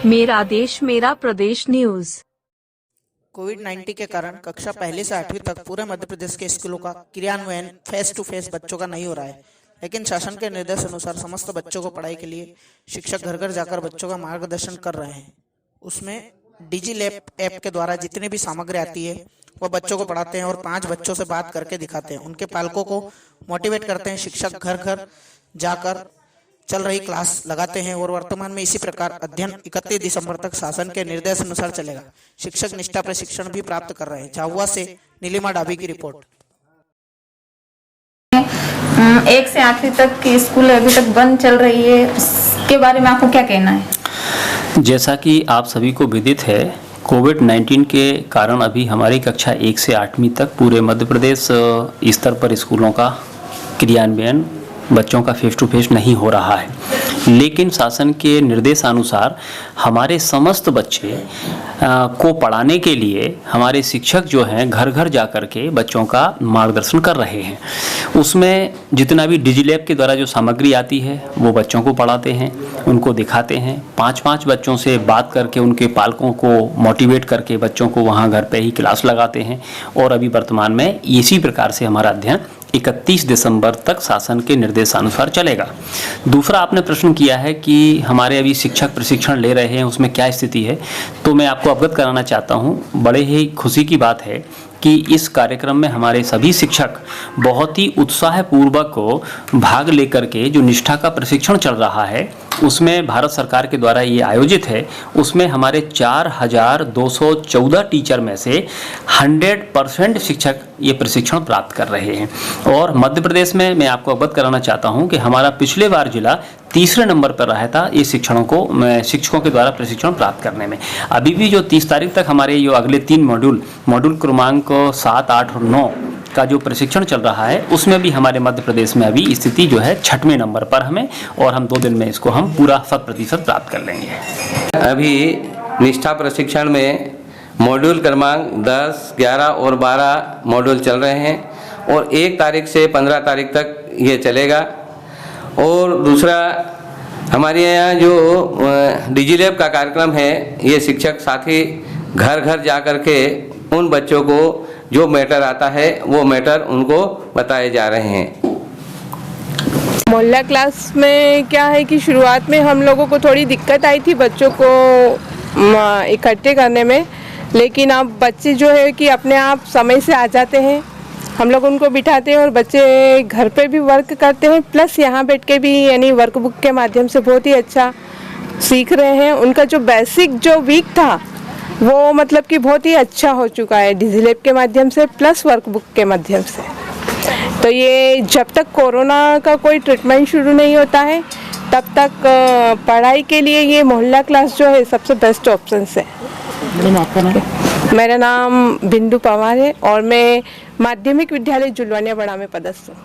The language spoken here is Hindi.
मेरा देश मेरा प्रदेश न्यूज। कोविड-19 के कारण कक्षा पहली से 8वीं तक पूरे मध्य प्रदेश के स्कूलों का क्रियान्वयन फेस टू फेस बच्चों का नहीं हो रहा है, लेकिन शासन के निर्देश अनुसार समस्त बच्चों को पढ़ाई के लिए शिक्षक घर घर जाकर बच्चों का मार्गदर्शन कर रहे हैं। उसमें डिजी लैब ऐप के द्वारा जितनी भी सामग्री आती है वो बच्चों को पढ़ाते हैं और 5 बच्चों से बात करके दिखाते हैं। उनके पालकों को मोटिवेट करते हैं। शिक्षक घर घर जाकर चल रही क्लास लगाते हैं और वर्तमान में इसी प्रकार अध्ययन 31 दिसंबर तक शासन के निर्देश अनुसार चलेगा। शिक्षक निष्ठा प्रशिक्षण भी प्राप्त कर रहे हैं। झाबुआ से नीलिमा डाबी की रिपोर्ट। 1 से 8वीं तक की स्कूल अभी तक बंद चल रही है, उसके बारे में आपको क्या कहना है? जैसा कि आप सभी को विदित है, कोविड-19 के कारण अभी हमारी कक्षा 1 से 8वीं तक पूरे मध्य प्रदेश स्तर पर स्कूलों का क्रियान्वयन बच्चों का फेस टू फेस नहीं हो रहा है, लेकिन शासन के निर्देशानुसार हमारे समस्त बच्चे को पढ़ाने के लिए हमारे शिक्षक जो हैं घर घर जा कर के बच्चों का मार्गदर्शन कर रहे हैं। उसमें जितना भी डिजी लैब के द्वारा जो सामग्री आती है वो बच्चों को पढ़ाते हैं, उनको दिखाते हैं। 5-5 बच्चों से बात करके उनके पालकों को मोटिवेट करके बच्चों को वहाँ घर पे ही क्लास लगाते हैं और अभी वर्तमान में इसी प्रकार से हमारा अध्ययन 31 दिसंबर तक शासन के निर्देशानुसार चलेगा। दूसरा आपने प्रश्न किया है कि हमारे अभी शिक्षक प्रशिक्षण ले रहे हैं, उसमें क्या स्थिति है, तो मैं आपको अवगत कराना चाहता हूँ। बड़े ही खुशी की बात है कि इस कार्यक्रम में हमारे सभी शिक्षक बहुत ही उत्साहपूर्वक को भाग लेकर के जो निष्ठा का प्रशिक्षण चल रहा है उसमें भारत सरकार के द्वारा ये आयोजित है। उसमें हमारे 4214 टीचर में से 100% शिक्षक ये प्रशिक्षण प्राप्त कर रहे हैं। और मध्य प्रदेश में मैं आपको अवगत कराना चाहता हूँ कि हमारा पिछले बार जिला तीसरे नंबर पर रहा था ये शिक्षकों के द्वारा प्रशिक्षण प्राप्त करने में। अभी भी जो 30 तारीख तक हमारे जो अगले 3 मॉड्यूल क्रमांक 7, 8 और 9 का जो प्रशिक्षण चल रहा है उसमें भी हमारे मध्य प्रदेश में अभी स्थिति जो है 6वें नंबर पर हमें, और हम 2 दिन में इसको हम पूरा 100% प्राप्त कर लेंगे। अभी निष्ठा प्रशिक्षण में मॉड्यूल क्रमांक 10, 11 और 12 मॉड्यूल चल रहे हैं और 1 तारीख से 15 तारीख तक ये चलेगा। और दूसरा हमारे यहाँ जो डिजी लैब का कार्यक्रम है ये शिक्षक साथी घर घर जा कर के उन बच्चों को जो मैटर आता है वो मैटर उनको बताए जा रहे हैं। मोहल्ला क्लास में क्या है कि शुरुआत में हम लोगों को थोड़ी दिक्कत आई थी बच्चों को इकट्ठे करने में, लेकिन अब बच्चे जो है कि अपने आप समय से आ जाते हैं। हम लोग उनको बिठाते हैं और बच्चे घर पे भी वर्क करते हैं, प्लस यहाँ बैठ के भी यानी वर्कबुक के माध्यम से बहुत ही अच्छा सीख रहे हैं। उनका जो बेसिक जो वीक था वो मतलब कि बहुत ही अच्छा हो चुका है डिजी लैब के माध्यम से प्लस वर्कबुक के माध्यम से। तो ये जब तक कोरोना का कोई ट्रीटमेंट शुरू नहीं होता है तब तक पढ़ाई के लिए ये मोहल्ला क्लास जो है सबसे बेस्ट ऑप्शन है। मेरा नाम बिंदु पवार है और मैं माध्यमिक विद्यालय जुलवानिया बड़ा में पदस्थ हूँ।